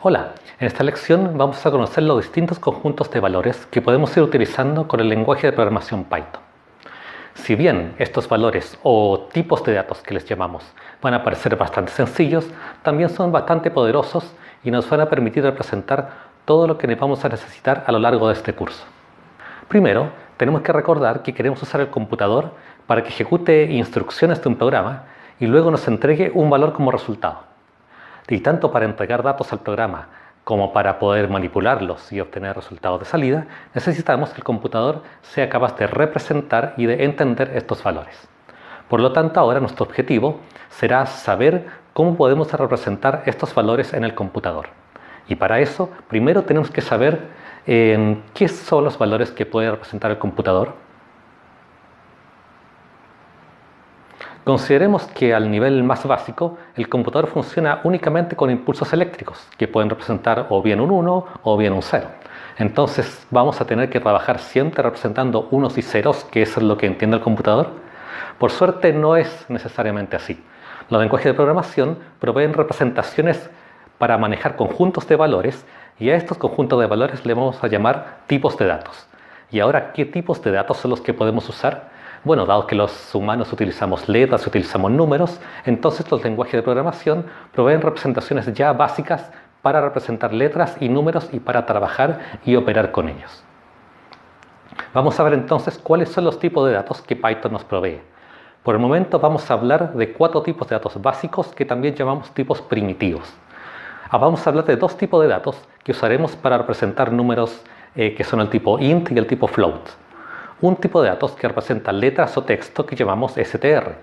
Hola, en esta lección vamos a conocer los distintos conjuntos de valores que podemos ir utilizando con el lenguaje de programación Python. Si bien estos valores o tipos de datos que les llamamos van a parecer bastante sencillos, también son bastante poderosos y nos van a permitir representar todo lo que vamos a necesitar a lo largo de este curso. Primero, tenemos que recordar que queremos usar el computador para que ejecute instrucciones de un programa y luego nos entregue un valor como resultado. Y tanto para entregar datos al programa como para poder manipularlos y obtener resultados de salida, necesitamos que el computador sea capaz de representar y de entender estos valores. Por lo tanto, ahora nuestro objetivo será saber cómo podemos representar estos valores en el computador. Y para eso, primero tenemos que saber qué son los valores que puede representar el computador. Consideremos que al nivel más básico, el computador funciona únicamente con impulsos eléctricos, que pueden representar o bien un 1 o bien un 0. Entonces vamos a tener que trabajar siempre representando unos y ceros, que eso es lo que entiende el computador. Por suerte no es necesariamente así. Los lenguajes de programación proveen representaciones para manejar conjuntos de valores, y a estos conjuntos de valores le vamos a llamar tipos de datos. Y ahora, ¿qué tipos de datos son los que podemos usar? Bueno, dado que los humanos utilizamos letras, utilizamos números, entonces los lenguajes de programación proveen representaciones ya básicas para representar letras y números y para trabajar y operar con ellos. Vamos a ver entonces cuáles son los tipos de datos que Python nos provee. Por el momento vamos a hablar de 4 tipos de datos básicos que también llamamos tipos primitivos. Vamos a hablar de 2 tipos de datos que usaremos para representar números que son el tipo int y el tipo float. Un tipo de datos que representa letras o texto que llamamos str,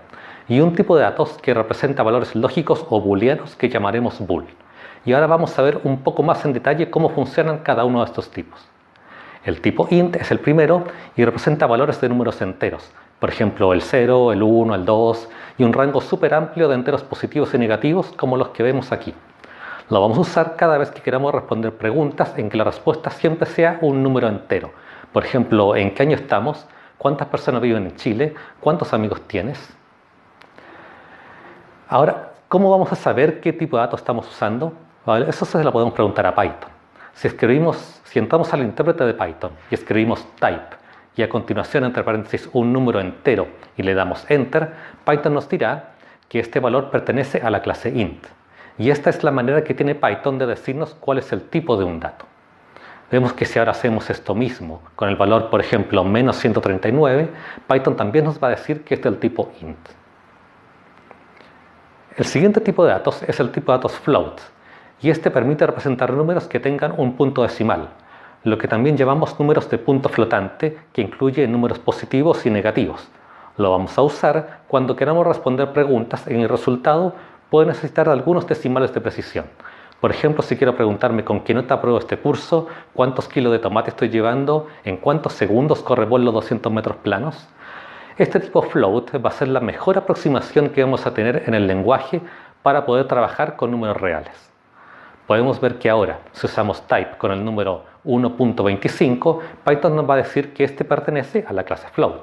y un tipo de datos que representa valores lógicos o booleanos que llamaremos bool. Y ahora vamos a ver un poco más en detalle cómo funcionan cada uno de estos tipos. El tipo int es el primero y representa valores de números enteros, por ejemplo el 0, el 1, el 2 y un rango súper amplio de enteros positivos y negativos como los que vemos aquí. Lo vamos a usar cada vez que queramos responder preguntas en que la respuesta siempre sea un número entero. Por ejemplo, ¿en qué año estamos? ¿Cuántas personas viven en Chile? ¿Cuántos amigos tienes? Ahora, ¿cómo vamos a saber qué tipo de datos estamos usando? ¿Vale? Eso se lo podemos preguntar a Python. Si entramos al intérprete de Python y escribimos type y a continuación entre paréntesis un número entero y le damos enter, Python nos dirá que este valor pertenece a la clase int. Y esta es la manera que tiene Python de decirnos cuál es el tipo de un dato. Vemos que si ahora hacemos esto mismo con el valor, por ejemplo, menos 139, Python también nos va a decir que es del tipo int. El siguiente tipo de datos es el tipo de datos float, y este permite representar números que tengan un punto decimal, lo que también llamamos números de punto flotante, que incluye números positivos y negativos. Lo vamos a usar cuando queramos responder preguntas en el resultado puede necesitar algunos decimales de precisión. Por ejemplo, si quiero preguntarme con qué nota apruebo este curso, cuántos kilos de tomate estoy llevando, en cuántos segundos corre vuelo 200 metros planos. Este tipo float va a ser la mejor aproximación que vamos a tener en el lenguaje para poder trabajar con números reales. Podemos ver que ahora, si usamos type con el número 1.25, Python nos va a decir que este pertenece a la clase float.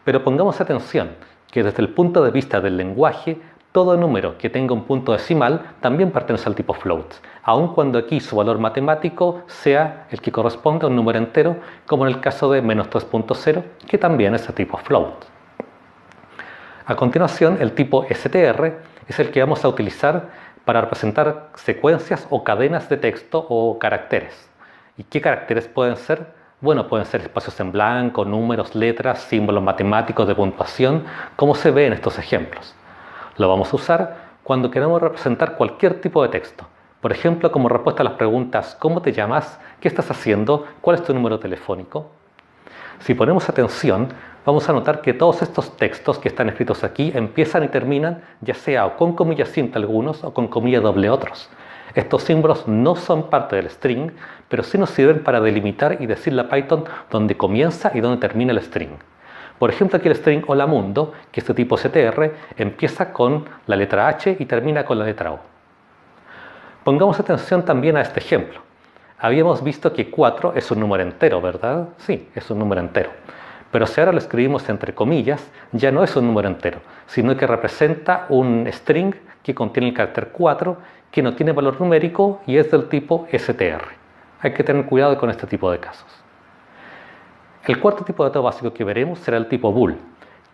Pero pongamos atención que desde el punto de vista del lenguaje, todo número que tenga un punto decimal también pertenece al tipo float, aun cuando aquí su valor matemático sea el que corresponde a un número entero, como en el caso de menos 3.0, que también es de tipo float. A continuación, el tipo str es el que vamos a utilizar para representar secuencias o cadenas de texto o caracteres. ¿Y qué caracteres pueden ser? Bueno, pueden ser espacios en blanco, números, letras, símbolos matemáticos de puntuación, como se ve en estos ejemplos. Lo vamos a usar cuando queramos representar cualquier tipo de texto. Por ejemplo, como respuesta a las preguntas ¿cómo te llamas? ¿Qué estás haciendo? ¿Cuál es tu número telefónico? Si ponemos atención, vamos a notar que todos estos textos que están escritos aquí empiezan y terminan ya sea o con comillas simples algunos o con comillas doble otros. Estos símbolos no son parte del string, pero sí nos sirven para delimitar y decirle a Python dónde comienza y dónde termina el string. Por ejemplo, aquí el string hola mundo, que es de tipo str, empieza con la letra H y termina con la letra O. Pongamos atención también a este ejemplo. Habíamos visto que 4 es un número entero, ¿verdad? Sí, es un número entero. Pero si ahora lo escribimos entre comillas, ya no es un número entero, sino que representa un string que contiene el carácter 4, que no tiene valor numérico y es del tipo str. Hay que tener cuidado con este tipo de casos. El cuarto tipo de dato básico que veremos será el tipo bool,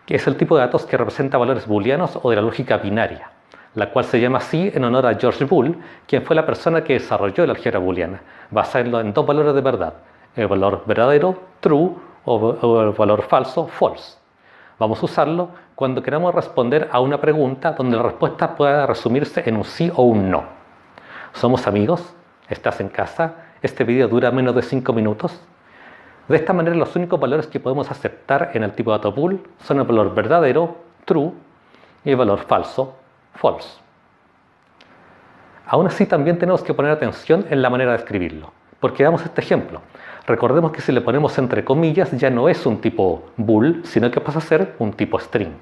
que es el tipo de datos que representa valores booleanos o de la lógica binaria, la cual se llama así en honor a George Boole, quien fue la persona que desarrolló la álgebra booleana, basada en dos valores de verdad, el valor verdadero, true, o el valor falso, false. Vamos a usarlo cuando queramos responder a una pregunta donde la respuesta pueda resumirse en un sí o un no. ¿Somos amigos? ¿Estás en casa? ¿Este video dura menos de 5 minutos? De esta manera, los únicos valores que podemos aceptar en el tipo de dato bool son el valor verdadero, true, y el valor falso, false. Aún así, también tenemos que poner atención en la manera de escribirlo, porque damos este ejemplo. Recordemos que si le ponemos entre comillas ya no es un tipo bool, sino que pasa a ser un tipo string.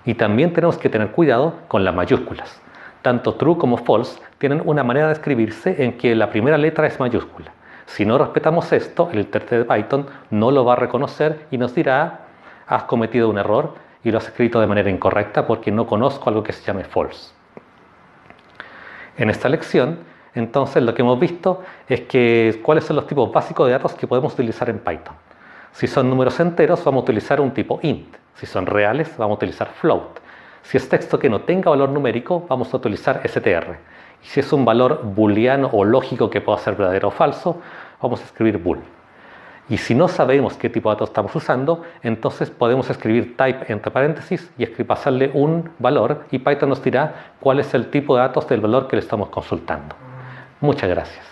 Y también tenemos que tener cuidado con las mayúsculas. Tanto true como false tienen una manera de escribirse en que la primera letra es mayúscula. Si no respetamos esto, el intérprete de Python no lo va a reconocer y nos dirá: has cometido un error y lo has escrito de manera incorrecta porque no conozco algo que se llame false. En esta lección, entonces, lo que hemos visto es que cuáles son los tipos básicos de datos que podemos utilizar en Python. Si son números enteros, vamos a utilizar un tipo int. Si son reales, vamos a utilizar float. Si es texto que no tenga valor numérico, vamos a utilizar str. Y si es un valor booleano o lógico que pueda ser verdadero o falso, vamos a escribir bool. Y si no sabemos qué tipo de datos estamos usando, entonces podemos escribir type entre paréntesis y pasarle un valor y Python nos dirá cuál es el tipo de datos del valor que le estamos consultando. Muchas gracias.